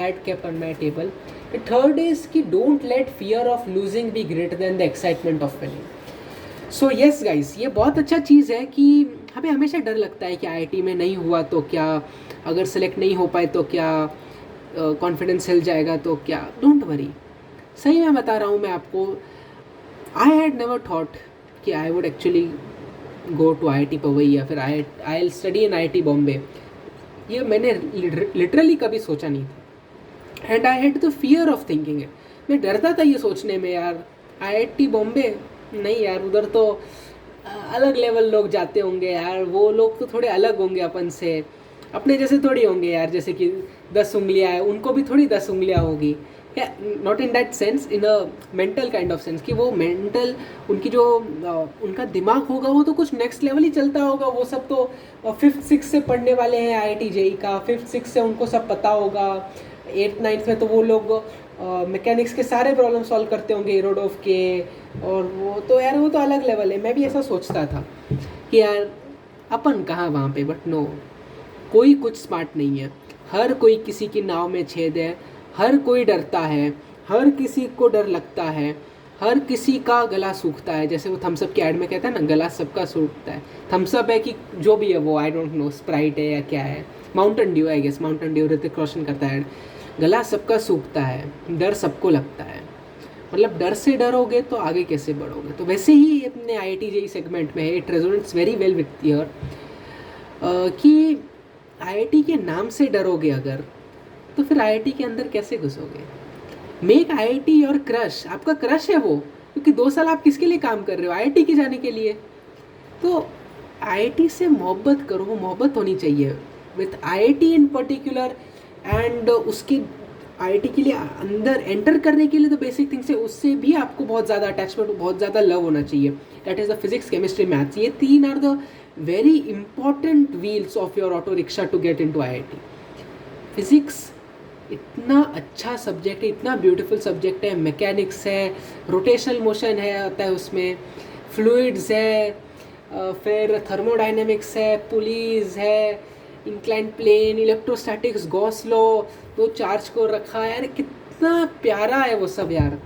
had kept on my table. The third is कि don't let fear of losing be greater than the excitement of winning. So yes guys, ये बहुत अच्छा चीज़ है कि हमें हमेशा डर लगता है कि आईआईटी में नहीं हुआ तो क्या, अगर सेलेक्ट नहीं हो पाए तो क्या, कॉन्फिडेंस हिल जाएगा तो क्या. डोंट वरी, सही मैं बता रहा हूँ मैं आपको. आई हैड नेवर थॉट कि I would actually go to I Powai या फिर I will study in I Bombay. ये मैंने लिटरली कभी सोचा नहीं था. And I had the fear of thinking it. मैं डरता था ये सोचने में यार, आई बॉम्बे नहीं यार, उधर तो अलग लेवल लोग जाते होंगे यार, वो लोग तो थोड़े अलग होंगे अपन से, अपने जैसे थोड़ी होंगे यार. जैसे कि 10 उंगलियाँ हैं, उनको भी थोड़ी 10 उंगलियाँ होगी. Not in that sense, in a mental kind of sense कि वो मेंटल, उनकी जो उनका दिमाग होगा वो तो कुछ नेक्स्ट लेवल ही चलता होगा. वो सब तो 5th 6th से पढ़ने वाले हैं आईआईटी जेई का, 5th 6th से उनको सब पता होगा. 8th 9th में तो वो लोग मैकेनिक्स के सारे प्रॉब्लम सॉल्व करते होंगे इरोडोफ के, और वो तो यार वो तो अलग लेवल है. मैं भी ऐसा सोचता था कि यार अपन कहाँ वहाँ पे. बट नो, कोई कुछ स्मार्ट नहीं है. हर कोई किसी की नाव में छेद है. हर कोई डरता है, हर किसी को डर लगता है, हर किसी का गला सूखता है. जैसे वो थम्सअप के ऐड में कहता है ना, गला सबका सूखता है. थम्सअप है कि जो भी है वो, आई डोंट नो, स्प्राइट है या क्या है, Mountain Dew, I guess Mountain Dew, Hrithik Roshan करता है. गला सबका सूखता है, डर सबको लगता है. मतलब डर से डरोगे तो आगे कैसे बढ़ोगे. तो वैसे ही अपने आई जेई सेगमेंट में है. It resonates very well with your कि आई के नाम से डरोगे अगर, तो फिर आई के अंदर कैसे घुसोगे. Make I your crush. आपका क्रश है वो, क्योंकि 2 साल आप किसके लिए काम कर रहे हो, आई के जाने के लिए. तो आई से मोहब्बत करो, वो मोहब्बत होनी चाहिए with I in particular. And उसकी आई के लिए अंदर एंटर करने के लिए तो बेसिक थिंग्स है, उससे भी आपको बहुत ज़्यादा अटैचमेंट, बहुत ज़्यादा लव होना चाहिए. That is the physics, chemistry, maths. ये 3 are the very important wheels of your auto rickshaw to get in to I. Physics इतना अच्छा सब्जेक्ट है, इतना ब्यूटीफुल सब्जेक्ट है. मैकेनिक्स है, रोटेशनल मोशन है आता है उसमें, फ्लूइड्स है, फिर थर्मोडाइनमिक्स है, पुलीज है, incline plane, electrostatics, Gauss law, तो चार्ज को रखा है यार. कितना प्यारा है वो सब यार.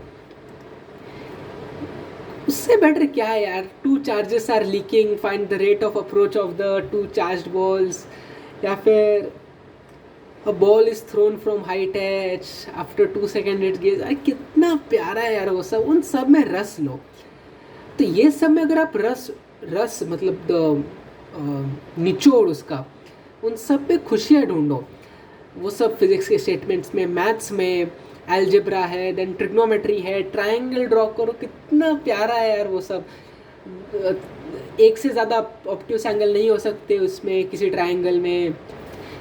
उससे बेटर क्या है यार. 2 charges are leaking, find the rate of approach of the 2 charged balls, या फिर a ball is thrown from height h after 2 seconds it gives. अरे कितना प्यारा है यार वो सब. उन सब में रस लो. तो ये सब में अगर आप रस मतलब निचोड़ उसका, उन सब पे खुशियाँ ढूंढो. वो सब फिजिक्स के स्टेटमेंट्स में, मैथ्स में, एल्जेब्रा है, देन ट्रिग्नोमेट्री है, ट्रायंगल ड्रॉ करो. कितना प्यारा है यार वो सब. एक से ज़्यादा ऑब्ट्यूस एंगल नहीं हो सकते उसमें किसी ट्रायंगल में.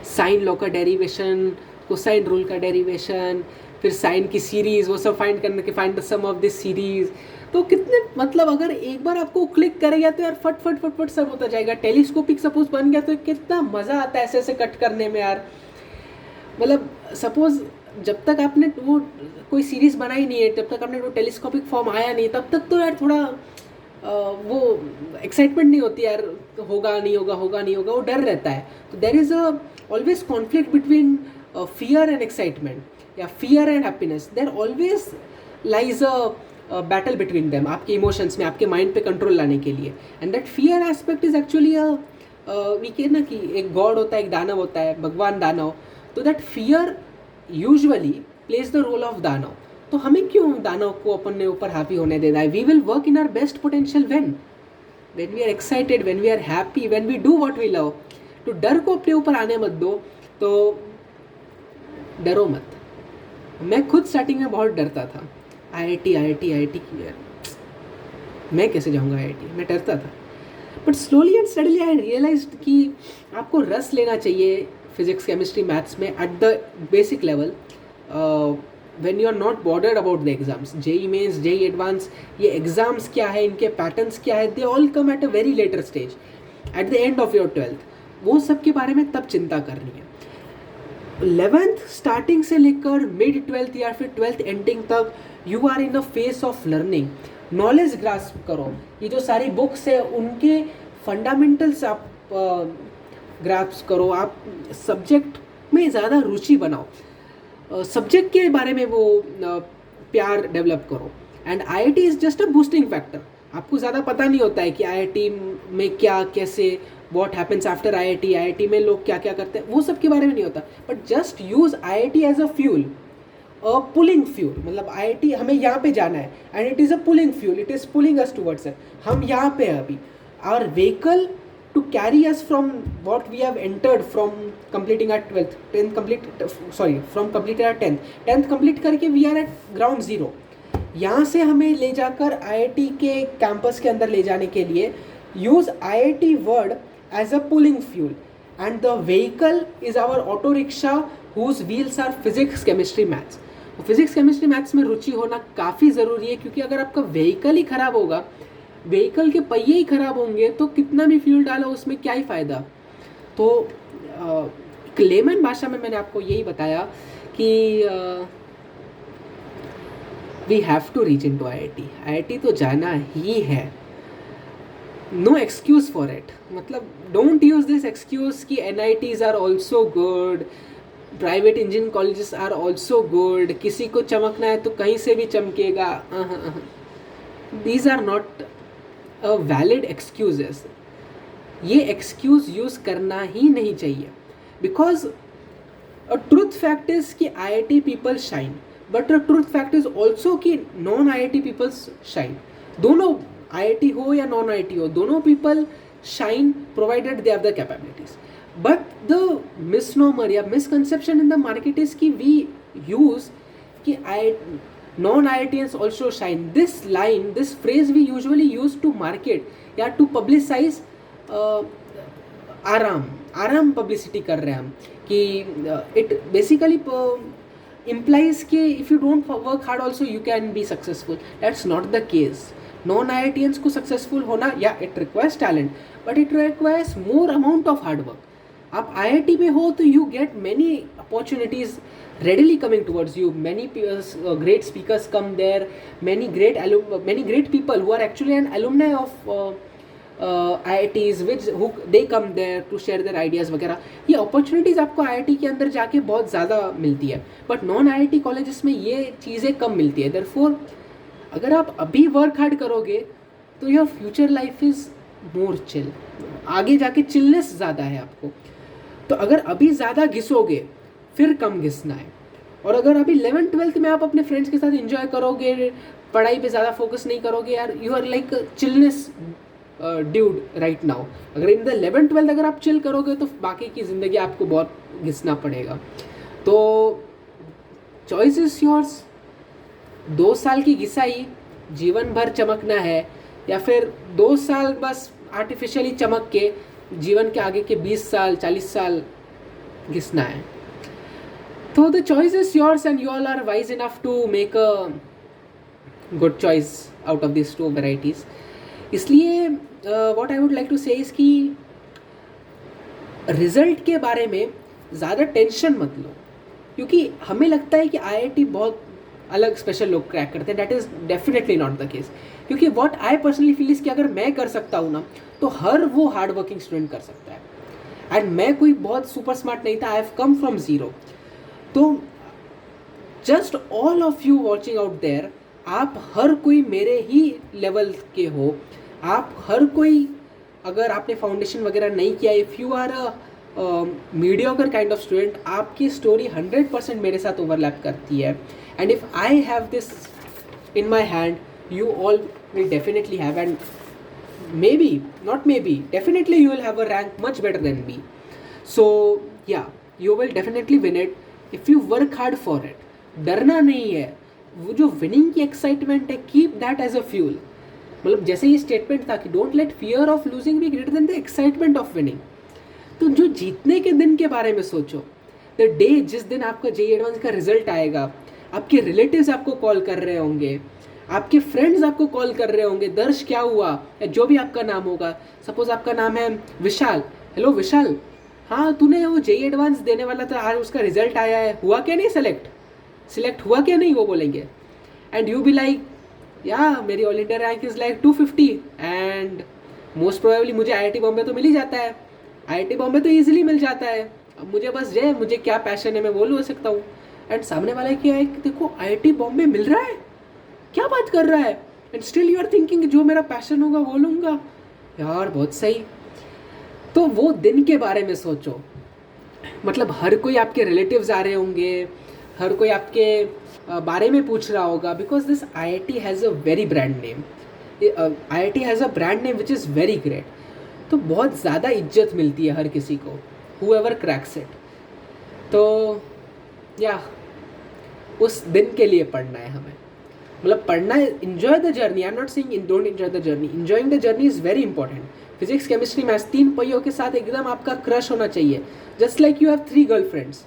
साइन लॉ का डेरिवेशन, कोसाइन रूल का डेरिवेशन, फिर साइन की सीरीज़, वो सब फाइंड करने के, find the sum of this series. तो कितने मतलब अगर एक बार आपको क्लिक करेगा तो यार फट फट फट फट सब होता जाएगा. टेलीस्कोपिक सपोज बन गया तो कितना मज़ा आता है ऐसे ऐसे कट करने में यार. मतलब सपोज जब तक आपने वो कोई सीरीज़ बनाई नहीं है, जब तक आपने वो टेलीस्कोपिक फॉर्म आया नहीं, तब तक तो यार थोड़ा वो एक्साइटमेंट नहीं होती यार. होगा नहीं होगा, होगा नहीं होगा, वो डर रहता है. तो there is a always conflict between fear and excitement या fear and happiness. There always lies a battle between them, आपके इमोशंस में, आपके माइंड पे कंट्रोल लाने के लिए. And that fear aspect is actually we के ना कि एक गॉड होता है, एक दानव होता है, भगवान दानव. तो that fear usually plays the role of दानव. तो हमें क्यों दानव को अपने ऊपर हावी होने देना है. We will work in our best potential when we are excited, when we are happy, when we do what we love. तो डर को अपने ऊपर आने मत दो. तो डरो मत. मैं खुद स्टार्टिंग में बहुत डरता था. आईआईटी की यार, मैं कैसे जाऊंगा आईआईटी, मैं डरता था. But slowly and steadily I realized कि आपको रस लेना चाहिए फिजिक्स, केमिस्ट्री, मैथ्स में at the basic level. when you are not bothered about the exams, JEE mains, JEE advance, ये exams क्या है, इनके patterns क्या है, they all come at a very later stage, at the end of your 12th. वो सब के बारे में तब चिंता करनी है. 11th स्टार्टिंग से लेकर मिड 12th या फिर 12th एंडिंग तक you are in a phase of learning. Knowledge grasp करो. ये जो सारी बुक्स है उनके फंडामेंटल्स आप ग्रास्प करो. आप सब्जेक्ट में ज़्यादा रुचि बनाओ. सब्जेक्ट के बारे में वो प्यार डेवलप करो। And IIT is just a boosting factor. आपको ज़्यादा पता नहीं होता है कि आईआईटी में क्या कैसे व्हाट हैपन्स आफ्टर आईआईटी में लोग क्या क्या करते हैं, वो सब के बारे में नहीं होता। But just use IIT as a fuel, pulling fuel. मतलब आईआईटी हमें यहाँ पे जाना है and it is a pulling fuel, it is pulling us towards it. हम यहाँ पे हैं अभी, our vehicle to carry us from what we have entered from completing our 12th 10th complete from completing our 10th complete करके we are at ground zero। यहाँ से हमें ले जाकर आईआईटी के कैंपस के अंदर ले जाने के लिए use IIT word as a pulling fuel and the vehicle is our auto rickshaw whose wheels are physics chemistry maths। Physics chemistry maths में रुचि होना काफ़ी ज़रूरी है, क्योंकि अगर आपका व्हीकल ही ख़राब होगा, व्हीकल के पहिए ही खराब होंगे, तो कितना भी फ्यूल डालो उसमें क्या ही फ़ायदा। तो लेमन भाषा में मैंने आपको यही बताया कि we have to reach in to IIT तो जाना ही है। No excuse for it. मतलब डोंट यूज़ दिस एक्सक्यूज़ कि NITs are also good, private engineering colleges are also good, किसी को चमकना है तो कहीं से भी चमकेगा। These are not valid excuses. ये एक्सक्यूज़ यूज़ करना ही नहीं चाहिए, because a truth fact is कि IIT people shine, but a truth fact is also कि नॉन IIT पीपल्स शाइन। दोनों IIT हो या नॉन IIT हो, दोनों people shine provided they have the capabilities. But the misnomer या misconception in the market is कि we use कि non-IITians also shine. This line, this phrase we usually use to market या to publicize आराम publicity कर रहे हैं हम कि it basically implies कि if you don't work hard also you can be successful. That's not the case. Non-IITians को successful होना, yeah, it requires talent, but it requires more amount of hard work. आप IIT में हो तो you get many opportunities readily coming towards you. Many great speakers come there, many great people who are actually an alumni of IITs who they come there to share their ideas वगैरह। ये opportunities आपको IIT के अंदर जाके बहुत ज़्यादा मिलती है, but non IIT colleges में ये चीज़ें कम मिलती है। therefore अगर आप अभी वर्क हार्ड करोगे तो your future life is more chill, आगे जाके चिलनेस ज़्यादा है आपको। तो अगर अभी ज़्यादा घिसोगे फिर कम घिसना है। और अगर अभी 11th-12th में आप अपने फ्रेंड्स के साथ एंजॉय करोगे, पढ़ाई पे ज़्यादा फोकस नहीं करोगे, यार you are like chillness dude right now. अगर इन द 11th-12th अगर आप चिल करोगे तो बाकी की ज़िंदगी आपको बहुत घिसना पड़ेगा। तो चॉइस इज़ योर्स। 2 साल की घिसाई जीवन भर चमकना है, या फिर 2 साल बस आर्टिफिशियली चमक के जीवन के आगे के 20 साल 40 साल घिसना है। तो the choice is yours and you all are wise enough to make a good choice out of this 2 varieties. इसलिए what I would like to say is कि रिजल्ट के बारे में ज़्यादा टेंशन मत लो, क्योंकि हमें लगता है कि IIT बहुत अलग स्पेशल लोग क्रैक करते हैं। That is definitely not the case, क्योंकि what I personally feel is कि अगर मैं कर सकता हूँ ना, तो हर वो हार्ड वर्किंग स्टूडेंट कर सकता है। एंड मैं कोई बहुत सुपर स्मार्ट नहीं था, I have come from zero. तो just all of you watching out there, आप हर कोई मेरे ही लेवल के हो। आप हर कोई, अगर आपने फाउंडेशन वगैरह नहीं किया, if you are a mediocre kind of student, आपकी स्टोरी 100% मेरे साथ ओवरलैप करती है। And if I have this in my hand, you all will definitely have, and maybe not maybe definitely you will have a rank much better than me. So yeah, you will definitely win it if you work hard for it. डरना नहीं है, वो जो winning की excitement है, keep that as a fuel. मतलब जैसे ये स्टेटमेंट था कि don't let fear of losing be greater than the excitement of winning. तो जो जीतने के दिन के बारे में सोचो, द डे जिस दिन आपका JEE एडवांस का रिजल्ट आएगा, आपके रिलेटिव्स आपको कॉल कर रहे होंगे, आपके फ्रेंड्स आपको कॉल कर रहे होंगे, दर्श क्या हुआ, या जो भी आपका नाम होगा। सपोज आपका नाम है विशाल, हेलो विशाल, हाँ तूने वो JEE एडवांस देने वाला था, आज उसका रिजल्ट आया है, हुआ क्या नहीं सिलेक्ट हुआ क्या नहीं, वो बोलेंगे। एंड यू बी लाइक, या मेरी all India rank is like 250 and most probably मुझे IIT बॉम्बे तो मिल ही जाता है, IIT बॉम्बे तो ईजिली मिल जाता है। अब मुझे बस मुझे क्या पैशन है मैं बोल सकता हूँ, एंड सामने वाला क्या है कि देखो आईआईटी बॉम्बे मिल रहा है, क्या बात कर रहा है, and still you are thinking जो मेरा पैशन होगा वो लूँगा। यार बहुत सही। तो वो दिन के बारे में सोचो, मतलब हर कोई आपके रिलेटिव्स आ रहे होंगे, हर कोई आपके बारे में पूछ रहा होगा, because this IIT has a very brand name, IIT has a brand name which is very great. तो बहुत ज़्यादा इज्जत मिलती है हर किसी को, whoever cracks it। तो या उस दिन के लिए पढ़ना है हमें, मतलब पढ़ना है, enjoy the journey. I am not saying in don't enjoy the journey, enjoying the journey is very important. Physics chemistry maths 3 पहियों के साथ एकदम आपका क्रश होना चाहिए, just like you have 3 girlfriends,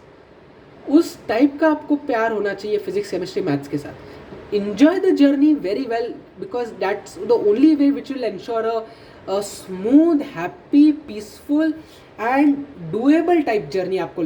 उस टाइप का आपको प्यार होना चाहिए फिजिक्स केमिस्ट्री मैथ्स के साथ। Enjoy the journey very well, because that's the only way which will ensure a smooth, happy, peaceful and doable type journey आपको